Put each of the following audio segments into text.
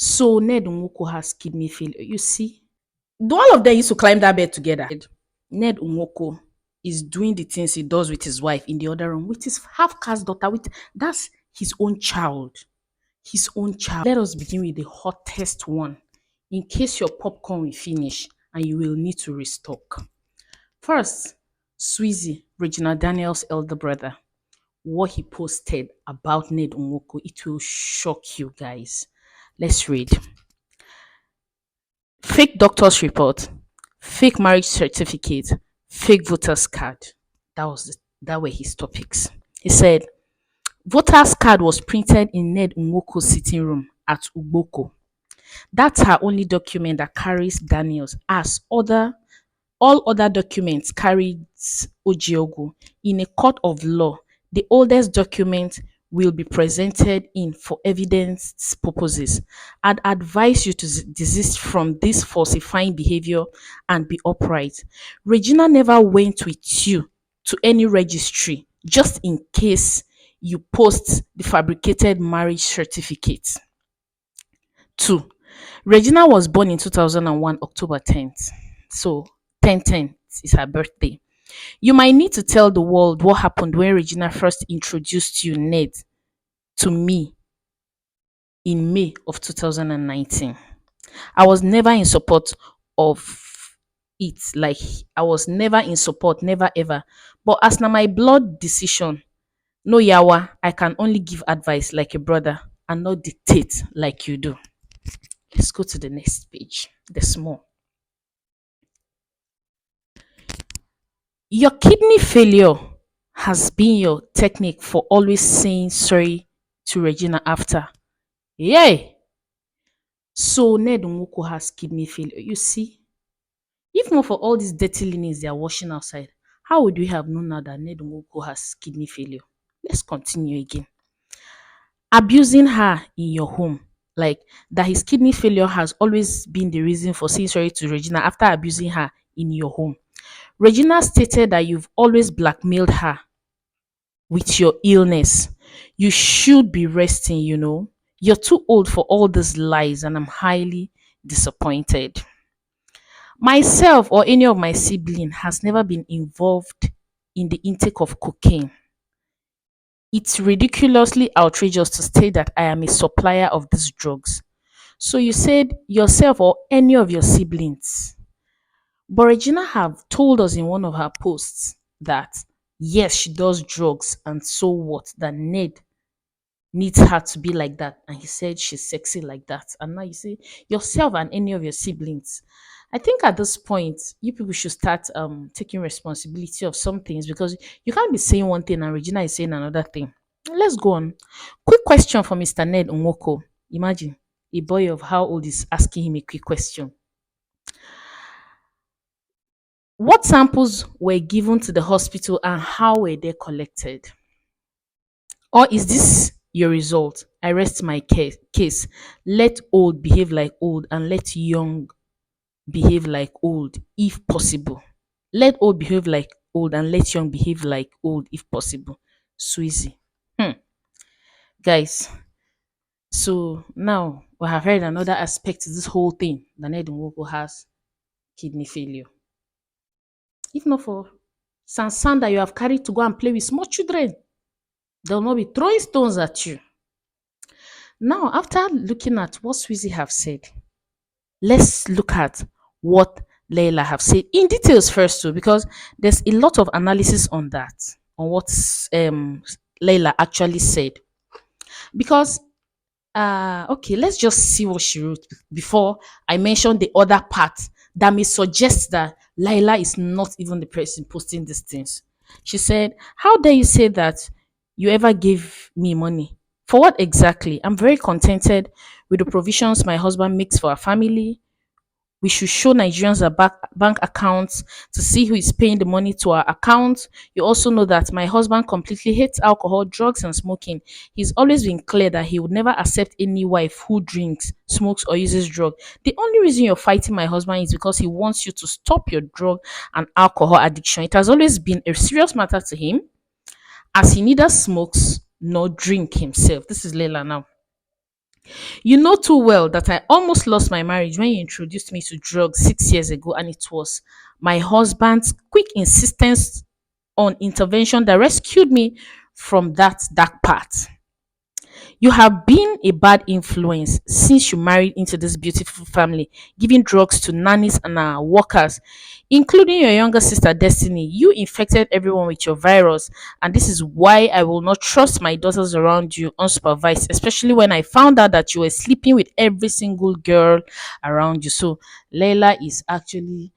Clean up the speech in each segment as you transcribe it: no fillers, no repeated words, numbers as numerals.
So Ned Nwoko has kidney failure. You see, do all of them used to climb that bed together? Ned Nwoko is doing the things he does with his wife in the other room with his half-caste daughter. With that's his own child. His own child. Let us begin with the hottest one, in case your popcorn will finish and you will need to restock. First, Swizzy, Regina Daniel's elder brother. What he posted about Ned Nwoko, it will shock you guys. Let's read. Fake doctor's report, fake marriage certificate, fake voter's card. That were his topics. He said, voter's card was printed in Ned Nwoko's sitting room at Ugboko. That's her only document that carries Daniels, as all other documents carried Ojiogu. In a court of law, the oldest document will be presented in for evidence purposes. I'd advise you to desist from this falsifying behavior and be upright. Regina never went with you to any registry just in case you post the fabricated marriage certificate. 2. Regina was born in 2001, October 10th. So 10/10 is her birthday. You might need to tell the world what happened when Regina first introduced you, Ned, to me in May of 2019. I was never in support of it. Like, I was never in support, never ever. But as na my blood decision, no yawa, I can only give advice like a brother and not dictate like you do. Let's go to the next page. There's more. Your kidney failure has been your technique for always saying sorry to Regina after. Yay! So Ned Nwoko has kidney failure. You see, if not for all these dirty linens they are washing outside, how would we have known now that Ned Nwoko has kidney failure? Let's continue again. Abusing her in your home. Like, that his kidney failure has always been the reason for saying sorry to Regina after abusing her in your home. Regina stated that you've always blackmailed her with your illness. You should be resting, you know. You're too old for all these lies, and I'm highly disappointed. Myself or any of my siblings has never been involved in the intake of cocaine. It's ridiculously outrageous to state that I am a supplier of these drugs. So you said yourself or any of your siblings. But Regina have told us in one of her posts that yes, she does drugs, and so what? That Ned needs her to be like that, and he said she's sexy like that. And now you say yourself and any of your siblings. I think at this point, you people should start taking responsibility of some things, because you can't be saying one thing and Regina is saying another thing. Let's go on. Quick question for Mr. Ned Nwoko. Imagine a boy of how old is asking him a quick question. What samples were given to the hospital and how were they collected? Or is this your result? I rest my case. Let old behave like old and let young behave like old if possible. Let old behave like old and let young behave like old if possible. Swizzy. Hmm. Guys, so now we have heard another aspect to this whole thing. That Ned Nwoko has kidney failure. If not for Sansan that you have carried to go and play with small children, they'll not be throwing stones at you. Now, after looking at what Swizzy have said, let's look at what Laila have said in details first too, because there's a lot of analysis on that, on what Laila actually said. Because okay, let's just see what she wrote before I mention the other part that may suggest that Laila is not even the person posting these things. She said, how dare you say that you ever gave me money? For what exactly? I'm very contented with the provisions my husband makes for our family. We should show Nigerians our bank accounts to see who is paying the money to our account. You also know that my husband completely hates alcohol, drugs, and smoking. He's always been clear that he would never accept any wife who drinks, smokes, or uses drugs. The only reason you're fighting my husband is because he wants you to stop your drug and alcohol addiction. It has always been a serious matter to him, as he neither smokes nor drink himself. This is Leila now. You know too well that I almost lost my marriage when you introduced me to drugs 6 years ago, and it was my husband's quick insistence on intervention that rescued me from that dark path. You have been a bad influence since you married into this beautiful family, giving drugs to nannies and our workers, including your younger sister Destiny. You infected everyone with your virus, and this is why I will not trust my daughters around you unsupervised, especially when I found out that you were sleeping with every single girl around you. So, Layla is actually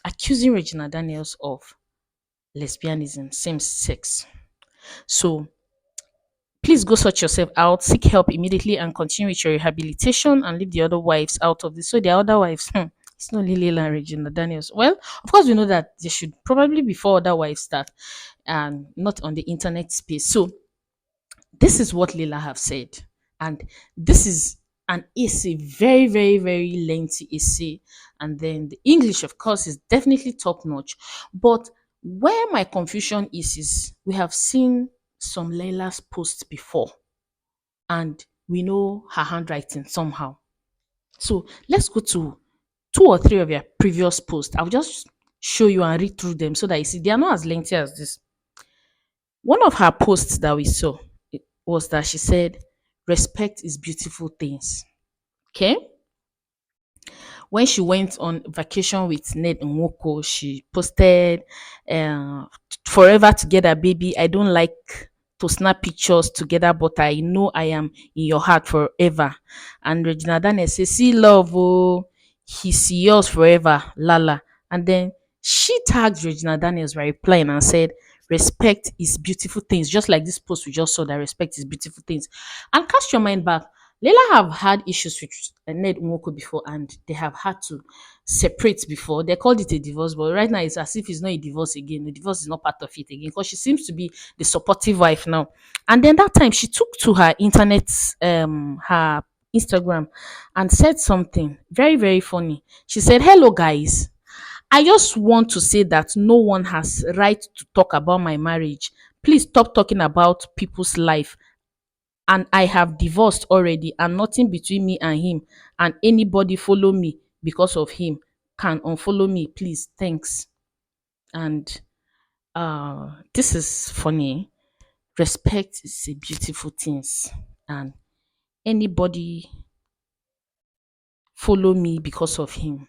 accusing Regina Daniels of lesbianism, same sex. So, please go sort yourself out, seek help immediately, and continue with your rehabilitation and leave the other wives out of this. So the other wives, it's not Lily and Regina Daniels. Well, of course, we know that they should probably before other wives start and not on the internet space. So this is what Lila have said. And this is an essay, very, very, very lengthy essay. And then the English, of course, is definitely top notch. But where my confusion is we have seen some Layla's posts before, and we know her handwriting somehow. So let's go to two or three of your previous posts. I'll just show you and read through them so that you see they are not as lengthy as this. One of her posts that we saw was that she said, respect is beautiful things. Okay. When she went on vacation with Ned Nwoko, she posted, uh, "Forever together, baby. I don't like to snap pictures together, but I know I am in your heart forever." And Regina Daniel says, "See love, oh, he's yours forever, Lala." And then she tagged Regina Daniels by replying and said, "Respect is beautiful things." Just like this post we just saw, that respect is beautiful things. And cast your mind back, Leila have had issues with Ned Nwoko before, and they have had to separate before. They called it a divorce, but right now it's as if it's not a divorce again. The divorce is not part of it again because she seems to be the supportive wife now. And then that time she took to her internet, her Instagram, and said something very, very funny. She said, "Hello, guys. I just want to say that no one has right to talk about my marriage. Please stop talking about people's life, and I have divorced already and nothing between me and him, and anybody follow me because of him can unfollow me, please, thanks." And this is funny. Respect is a beautiful thing, and anybody follow me because of him.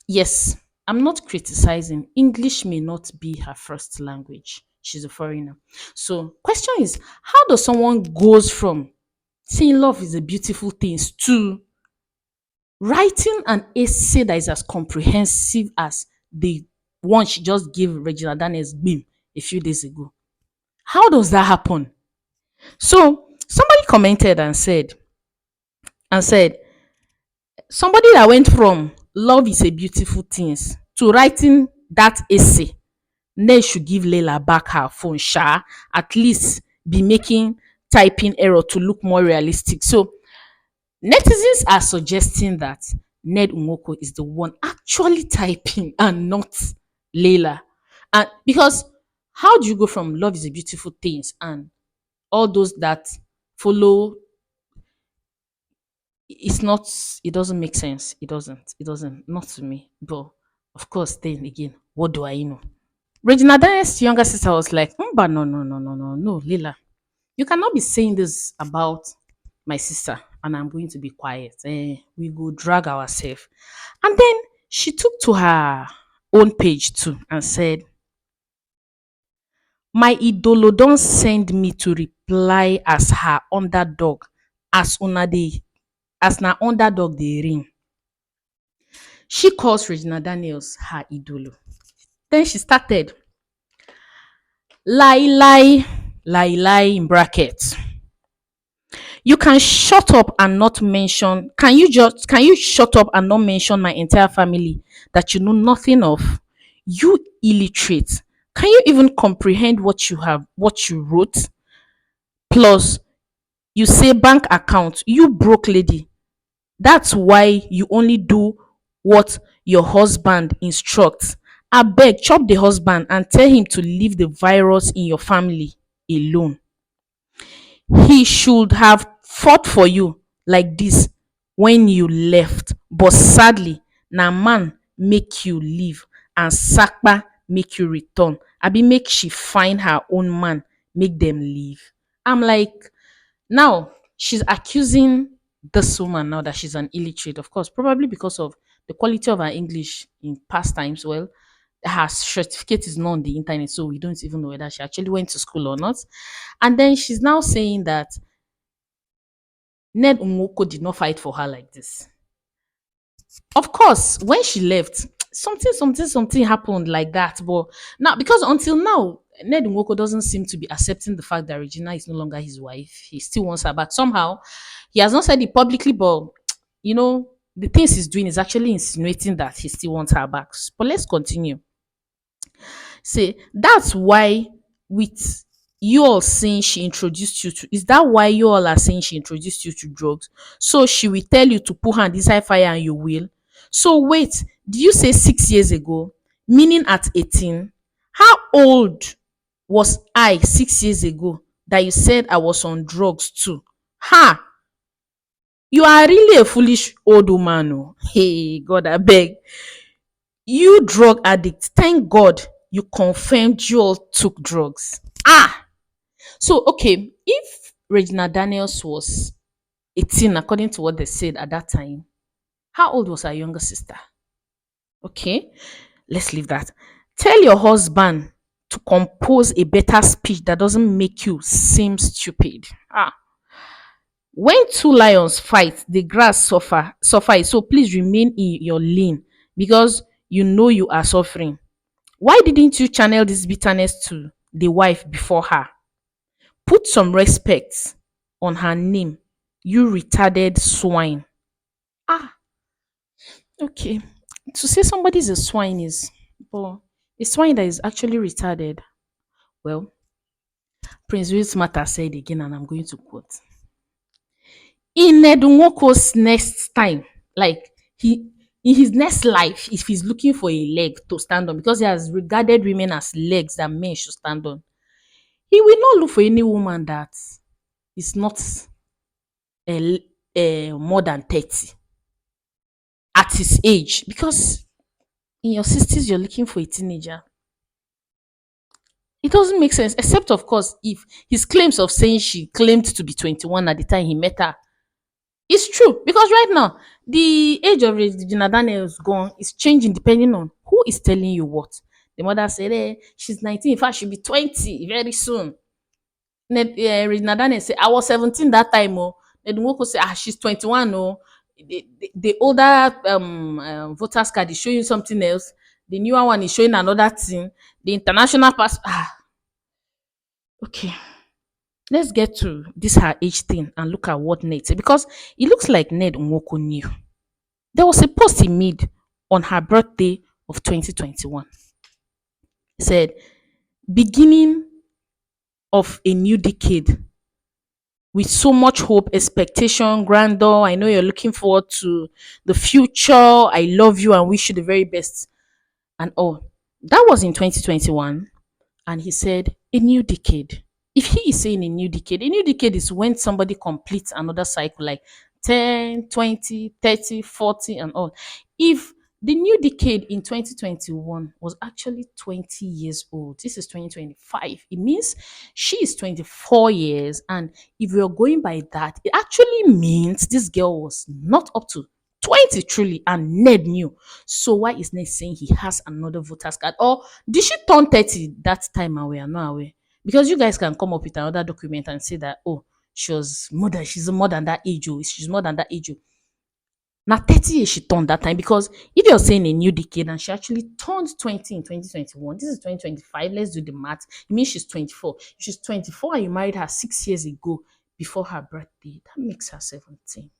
Yes, I'm not criticizing. English may not be her first language. She's a foreigner. So question is, how does someone goes from saying love is a beautiful thing to writing an essay that is as comprehensive as the one she just gave Regina Daniels beam a few days ago? How does that happen? So somebody commented and said somebody that went from love is a beautiful things to writing that essay, Ned should give Layla back her phone, sha, at least be making typing error to look more realistic. So netizens are suggesting that Ned Nwoko is the one actually typing and not Layla. And because how do you go from love is a beautiful things and all those that follow, it's not, it doesn't make sense. It doesn't, not to me. But of course, then again, what do I know? Regina Daniel's younger sister was like, but no, no, no, no, no, no, Lila. You cannot be saying this about my sister and I'm going to be quiet. We go drag ourselves. And then she took to her own page too and said, "My idolo don't send me to reply as her underdog, as una dey, as na underdog dey reign." She calls Regina Daniels her idolo. Then she started, lie, lie, lie, lie in brackets. You can shut up and not mention, can you shut up and not mention my entire family that you know nothing of? You illiterate. Can you even comprehend what you wrote? Plus, you say bank account, you broke lady. That's why you only do what your husband instructs. Abeg, chop the husband and tell him to leave the virus in your family alone. He should have fought for you like this when you left, but sadly, na man make you leave and Sakpa make you return. Abi make she find her own man, make them leave. I'm like, now she's accusing this woman now that she's an illiterate, of course, probably because of the quality of her English in past times. Well, her certificate is not on the internet, so we don't even know whether she actually went to school or not. And then she's now saying that Ned Nwoko did not fight for her like this. Of course, when she left, something happened like that. But now, because until now, Ned Nwoko doesn't seem to be accepting the fact that Regina is no longer his wife. He still wants her back. Somehow, he has not said it publicly, but the things he's doing is actually insinuating that he still wants her back. But let's continue. Say that's why with you all saying she introduced you to, is that why you all are saying she introduced you to drugs? So she will tell you to put hand inside fire and you will. So wait, did you say 6 years ago? Meaning at 18? How old was I 6 years ago that you said I was on drugs too? Ha! You are really a foolish old woman. Oh. Hey, God, I beg. You drug addict, thank God you confirmed you all took drugs. Ah, so okay, if Regina Daniels was 18, according to what they said at that time, how old was her younger sister? Okay, let's leave that. Tell your husband to compose a better speech that doesn't make you seem stupid. Ah, when two lions fight, the grass suffer. So please remain in your lane because you know you are suffering. Why didn't you channel this bitterness to the wife before her? Put some respect on her name, you retarded swine. Ah, okay. To say somebody's a swine is, but a swine that is actually retarded. Well, Prince Will Smarter said again, and I'm going to quote. In Ned Nwoko's next time, like he in his next life, if he's looking for a leg to stand on, because he has regarded women as legs that men should stand on, he will not look for any woman that is not more than 30 at his age. Because in your 60s, you're looking for a teenager. It doesn't make sense, except, of course, if his claims of saying she claimed to be 21 at the time he met her is true. Because right now, the age of Regina Daniel is gone, is changing depending on who is telling you what. The mother said, she's 19, in fact, she'll be 20 very soon. Regina Daniel say I was 17 that time. Oh, Ned Nwoko say she's 21. Oh, the older voters card is showing something else. The newer one is showing another thing. The international pass. Okay. Let's get to this her age thing and look at what Ned said because it looks like Ned Nwoko knew. There was a post he made on her birthday of 2021. He said, "Beginning of a new decade with so much hope, expectation, grandeur. I know you're looking forward to the future. I love you and wish you the very best." And all. That was in 2021. And he said, a new decade. If he is saying a new decade is when somebody completes another cycle like 10, 20, 30, 40, and all. If the new decade in 2021 was actually 20 years old, this is 2025, it means she is 24 years. And if you're going by that, it actually means this girl was not up to 20 truly, and Ned knew. So why is Ned saying he has another voter's card? Or did she turn 30 that time and we are not aware? Because you guys can come up with another document and say that, oh, she's more than that age, oh, she's more than that age. Oh. Now 30 years she turned that time, because if you're saying a new decade and she actually turned 20 in 2021, this is 2025, let's do the math. It means she's 24. If she's 24 and you married her 6 years ago before her birthday, that makes her 17.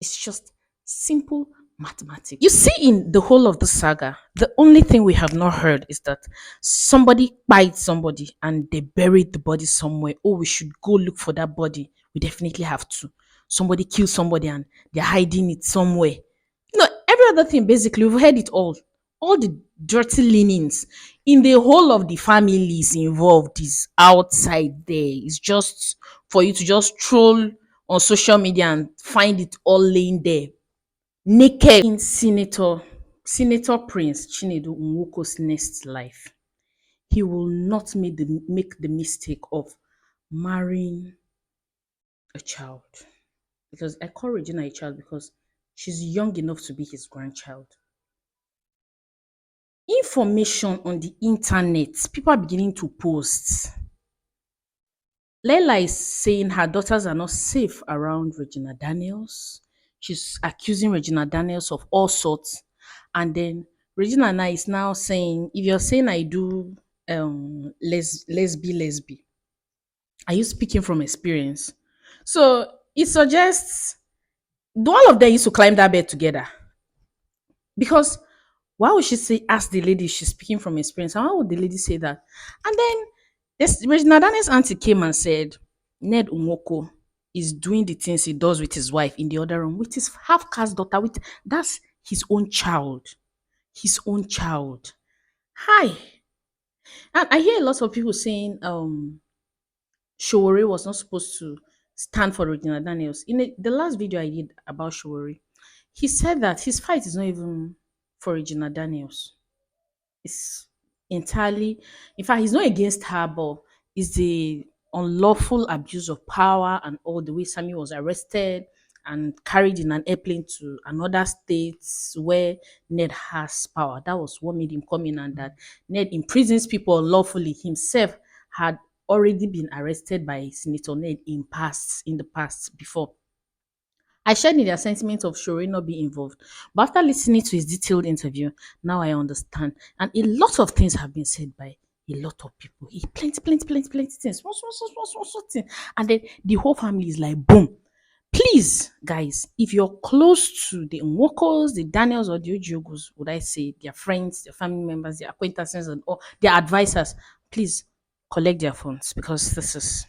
It's just simple mathematics. You see, in the whole of the saga, the only thing we have not heard is that somebody bites somebody and they buried the body somewhere. Oh, we should go look for that body. We definitely have to. Somebody killed somebody and they're hiding it somewhere. Every other thing, basically, we've heard it all. all the dirty linens in the whole of the families involved is outside there. It's just for you to just troll on social media and find it all laying there naked in Senator Prince Chinedu Nwoko's next life. He will not make the mistake of marrying a child. Because I call Regina a child because she's young enough to be his grandchild. Information on the internet, people are beginning to post. Laila is saying her daughters are not safe around Regina Daniels. She's accusing Regina Daniels of all sorts. And then Regina and I is now saying, if you're saying I do lesbi, are you speaking from experience? So it suggests, do all of them used to climb that bed together? Because why would she say, ask the lady she's speaking from experience? And why would the lady say that? And then this Regina Daniel's auntie came and said, Ned Nwoko is doing the things he does with his wife in the other room, with his half-caste daughter, with that's his own child. His own child. Hi. And I hear a lot of people saying Showore was not supposed to stand for Regina Daniels. The last video I did about Showore, he said that his fight is not even for Regina Daniels. It's entirely, in fact, he's not against her, but it's the unlawful abuse of power and all the way Sammy was arrested and carried in an airplane to another state where Ned has power. That was what made him come in, and that Ned imprisons people unlawfully. Himself had already been arrested by Senator Ned in the past before. I shared in their sentiment of Shore not being involved. But after listening to his detailed interview, now I understand. And a lot of things have been said by a lot of people. Plenty things. Small things. And then the whole family is like, boom. Please, guys, if you're close to the Nwokos, the Daniels, or the Ojogos, would I say, their friends, their family members, their acquaintances, and all their advisors, please collect their phones, because this is,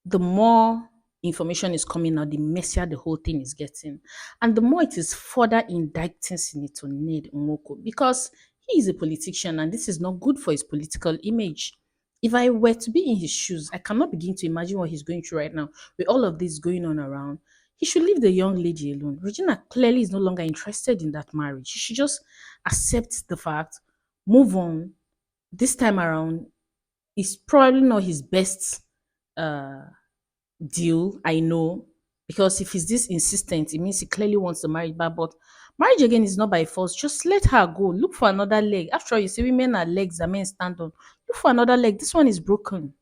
the more information is coming out, the messier the whole thing is getting. And the more it is further indicting Senator Ned Nwoko, because he is a politician and this is not good for his political image. If I were to be in his shoes, I cannot begin to imagine what he's going through right now with all of this going on around. He should leave the young lady alone. Regina clearly is no longer interested in that marriage. She should just accept the fact, move on. This time around, it's probably not his best uh deal, I know, because if he's this insistent, it means he clearly wants to marry back. But marriage again is not by force. Just let her go. Look for another leg. After all, you see, women are legs that men stand on. Look for another leg. This one is broken.